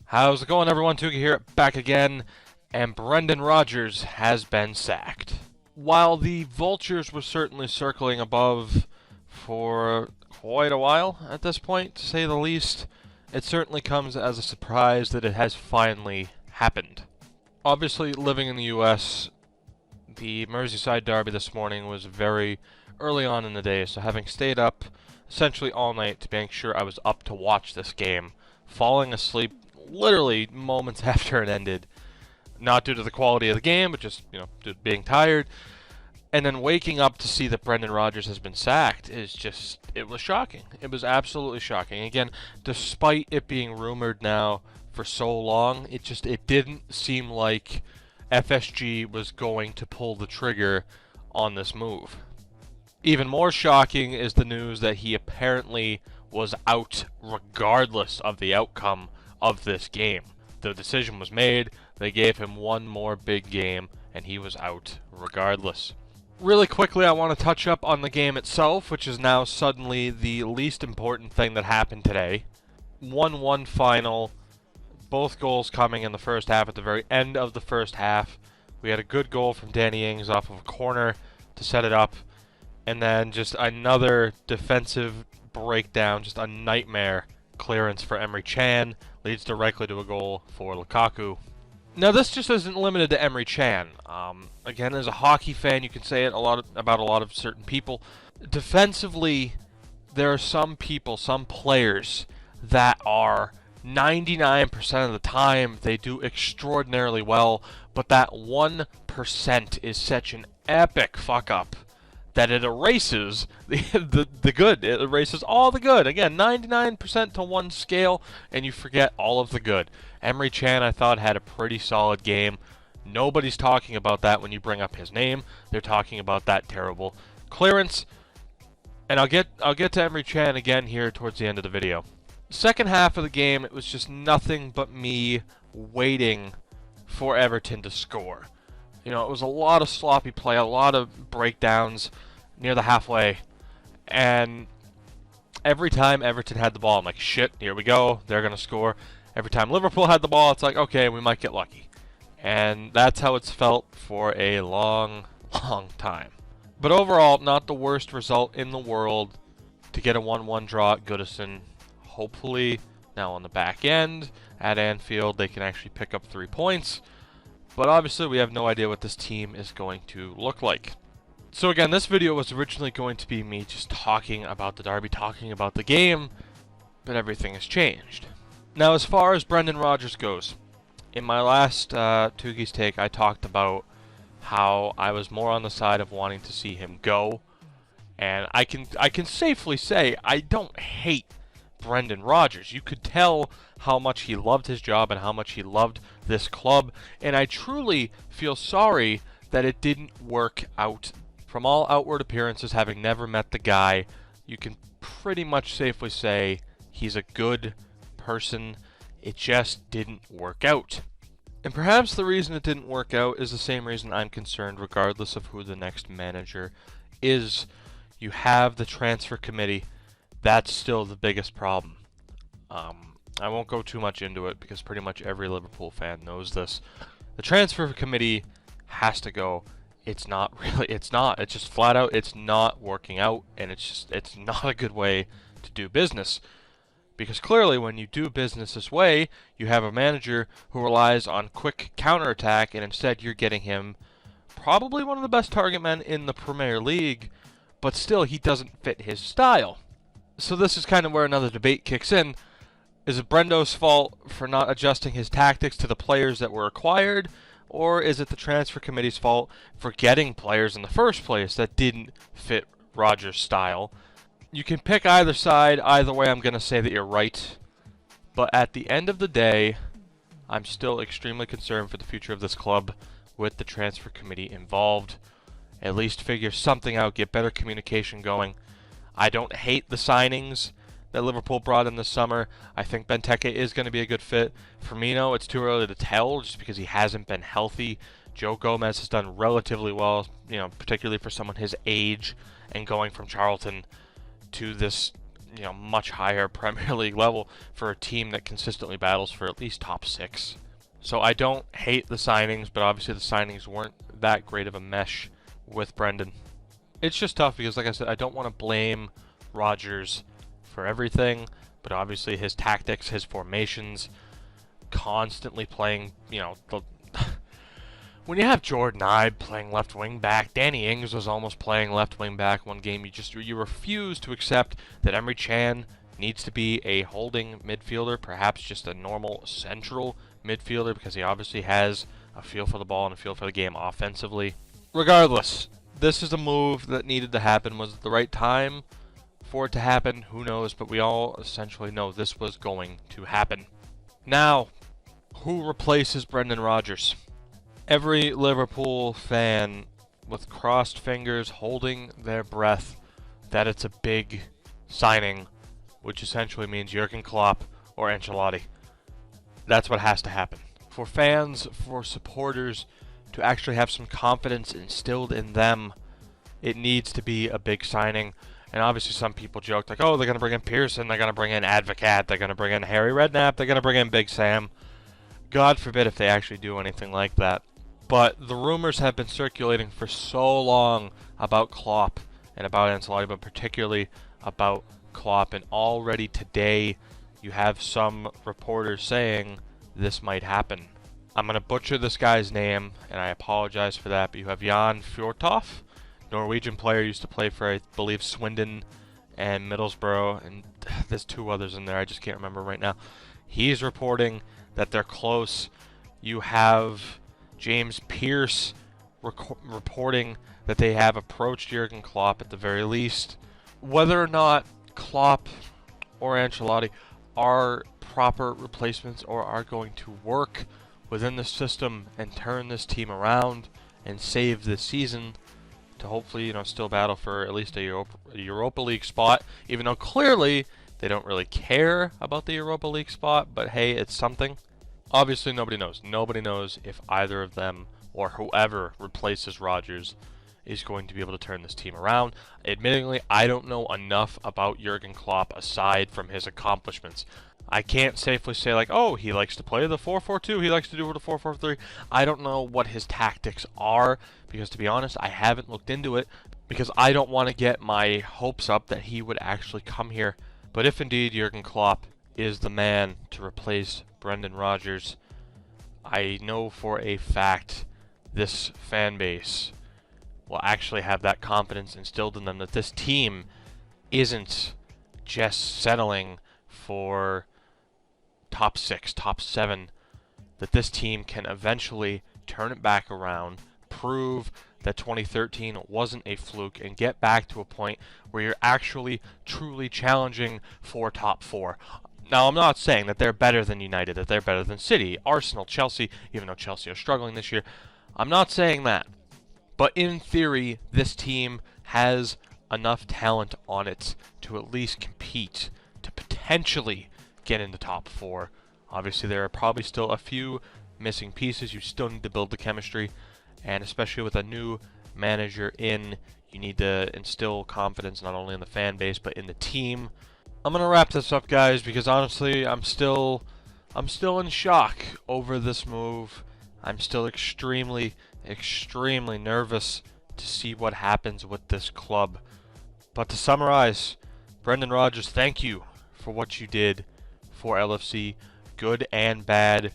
How's it going, everyone? Tougie here, back again, and Brendan Rodgers has been sacked. While the vultures were certainly circling above for quite a while at this point, to say the least, it certainly comes as a surprise that it has finally happened. Obviously, living in the US, the Merseyside derby this morning was very early on in the day, so having stayed up essentially all night to make sure I was up to watch this game, falling asleep literally moments after it ended, not due to the quality of the game, but just, due to being tired, and then waking up to see that Brendan Rodgers has been sacked it was shocking. It was absolutely shocking. Again, despite it being rumored now for so long, it didn't seem like FSG was going to pull the trigger on this move. Even more shocking is the news that he apparently was out regardless of the outcome of this game. The decision was made, they gave him one more big game, and he was out regardless. Really quickly, I want to touch up on the game itself, which is now suddenly the least important thing that happened today. 1-1 final, both goals coming in the first half at the very end of the first half. We had a good goal from Danny Ings off of a corner to set it up, and then just another defensive breakdown, just a nightmare clearance for Emre Can, leads directly to a goal for Lukaku. Now, this just isn't limited to Emre Can. Again, as a hockey fan, you can say it about a lot of certain people. Defensively, there are some people, some players that are 99% of the time they do extraordinarily well, but that 1% is such an epic fuck up that it erases the good. It erases all the good. Again, 99% to one scale, and you forget all of the good. Emre Can, I thought, had a pretty solid game. Nobody's talking about that when you bring up his name. They're talking about that terrible clearance. And I'll get to Emre Can again here towards the end of the video. Second half of the game, it was just nothing but me waiting for Everton to score. It was a lot of sloppy play, a lot of breakdowns near the halfway, and every time Everton had the ball, I'm like, shit, here we go, they're going to score. Every time Liverpool had the ball, it's like, okay, we might get lucky. And that's how it's felt for a long, long time. But overall, not the worst result in the world to get a 1-1 draw at Goodison. Hopefully, now on the back end, at Anfield, they can actually pick up 3 points. But obviously, we have no idea what this team is going to look like. So again, this video was originally going to be me just talking about the derby, talking about the game, but everything has changed. Now, as far as Brendan Rodgers goes, in my last Tougie's Take, I talked about how I was more on the side of wanting to see him go, and I can safely say I don't hate Brendan Rodgers. You could tell how much he loved his job and how much he loved this club, and I truly feel sorry that it didn't work out. From all outward appearances, having never met the guy, you can pretty much safely say he's a good person. It just didn't work out. And perhaps the reason it didn't work out is the same reason I'm concerned, regardless of who the next manager is. You have the transfer committee. That's still the biggest problem. I won't go too much into it because pretty much every Liverpool fan knows this. The transfer committee has to go. It's just flat out, it's not working out, and it's not a good way to do business. Because clearly, when you do business this way, you have a manager who relies on quick counterattack, and instead you're getting him probably one of the best target men in the Premier League, but still he doesn't fit his style. So this is kind of where another debate kicks in. Is it Brendo's fault for not adjusting his tactics to the players that were acquired? Or is it the transfer committee's fault for getting players in the first place that didn't fit Rodgers' style? You can pick either side. Either way, I'm going to say that you're right. But at the end of the day, I'm still extremely concerned for the future of this club with the transfer committee involved. At least figure something out, get better communication going. I don't hate the signings that Liverpool brought in this summer. I think Benteke is going to be a good fit. Firmino, it's too early to tell just because he hasn't been healthy. Joe Gomez has done relatively well, particularly for someone his age and going from Charlton to this, much higher Premier League level for a team that consistently battles for at least top 6. So I don't hate the signings, but obviously the signings weren't that great of a mesh with Brendan. It's just tough because, like I said, I don't want to blame Rodgers for everything, but obviously his tactics, his formations, constantly playing, when you have Jordan Ibe playing left wing back, Danny Ings was almost playing left wing back one game. You refuse to accept that Emre Can needs to be a holding midfielder, perhaps just a normal central midfielder, because he obviously has a feel for the ball and a feel for the game offensively. Regardless, this is a move that needed to happen. Was it the right time for it to happen? Who knows, but we all essentially know this was going to happen. Now, who replaces Brendan Rodgers? Every Liverpool fan with crossed fingers holding their breath that it's a big signing, which essentially means Jurgen Klopp or Ancelotti. That's what has to happen. For fans, for supporters to actually have some confidence instilled in them, it needs to be a big signing. And obviously some people joked like, oh, they're going to bring in Pearson, they're going to bring in Advocat, they're going to bring in Harry Redknapp, they're going to bring in Big Sam. God forbid if they actually do anything like that. But the rumors have been circulating for so long about Klopp and about Ancelotti, but particularly about Klopp. And already today, you have some reporters saying this might happen. I'm going to butcher this guy's name, and I apologize for that, but you have Jan Fjørtoft, Norwegian player, used to play for, I believe, Swindon and Middlesbrough, and there's 2 others in there, I just can't remember right now. He's reporting that they're close. You have James Pearce reporting that they have approached Jurgen Klopp at the very least. Whether or not Klopp or Ancelotti are proper replacements or are going to work within the system and turn this team around and save this season to hopefully, still battle for at least a Europa League spot, even though clearly they don't really care about the Europa League spot, but hey, it's something. Obviously, nobody knows. Nobody knows if either of them or whoever replaces Rodgers is going to be able to turn this team around. Admittingly, I don't know enough about Jurgen Klopp aside from his accomplishments. I can't safely say like, oh, he likes to play the 4-4-2, he likes to do the 4-4-3. I don't know what his tactics are because, to be honest, I haven't looked into it because I don't want to get my hopes up that he would actually come here. But if indeed Jurgen Klopp is the man to replace Brendan Rodgers, I know for a fact this fan base will actually have that confidence instilled in them that this team isn't just settling for top 6, top 7, that this team can eventually turn it back around, prove that 2013 wasn't a fluke, and get back to a point where you're actually truly challenging for top 4. Now, I'm not saying that they're better than United, that they're better than City, Arsenal, Chelsea, even though Chelsea are struggling this year. I'm not saying that. But in theory, this team has enough talent on it to at least compete, to potentially get into top 4. Obviously, there are probably still a few missing pieces. You still need to build the chemistry, and especially with a new manager in, you need to instill confidence not only in the fan base, but in the team. I'm going to wrap this up, guys, because honestly, I'm still in shock over this move. I'm still extremely nervous to see what happens with this club. But to summarize, Brendan Rodgers, thank you for what you did for LFC, good and bad,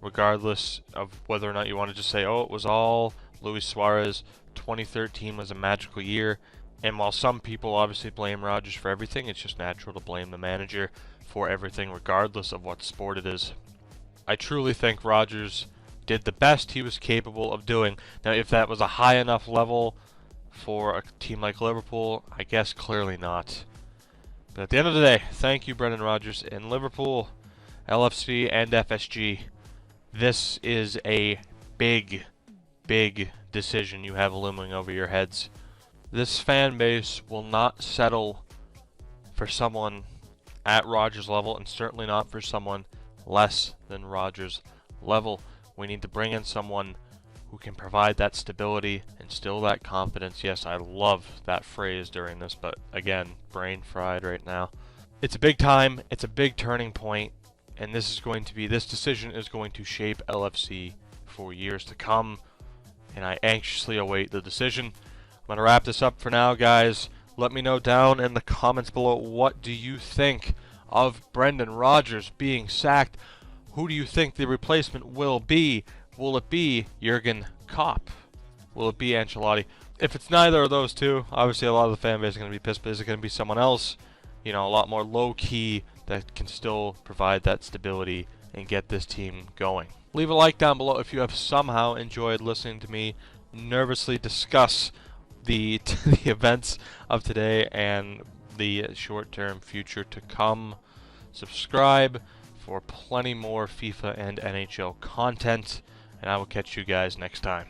regardless of whether or not you want to just say, oh, it was all Luis Suarez. 2013 was a magical year. And while some people obviously blame Rodgers for everything, it's just natural to blame the manager for everything, regardless of what sport it is. I truly think Rodgers did the best he was capable of doing. Now, if that was a high enough level for a team like Liverpool, I guess clearly not. But at the end of the day, thank you, Brendan Rodgers. In Liverpool, LFC, and FSG, this is a big decision you have looming over your heads. This fan base will not settle for someone at Rodgers' level, and certainly not for someone less than Rodgers' level. We need to bring in someone who can provide that stability, instill that confidence. Yes, I love that phrase during this, but again, brain fried right now. It's a big time, it's a big turning point, and this decision is going to shape LFC for years to come, and I anxiously await the decision. I'm going to wrap this up for now, guys. Let me know down in the comments below, what do you think of Brendan Rodgers being sacked? Who do you think the replacement will be? Will it be Jurgen Klopp? Will it be Ancelotti? If it's neither of those two, obviously a lot of the fan base is going to be pissed, but is it going to be someone else? You know, a lot more low-key that can still provide that stability and get this team going. Leave a like down below if you have somehow enjoyed listening to me nervously discuss the events of today and the short-term future to come. Subscribe for plenty more FIFA and NHL content, and I will catch you guys next time.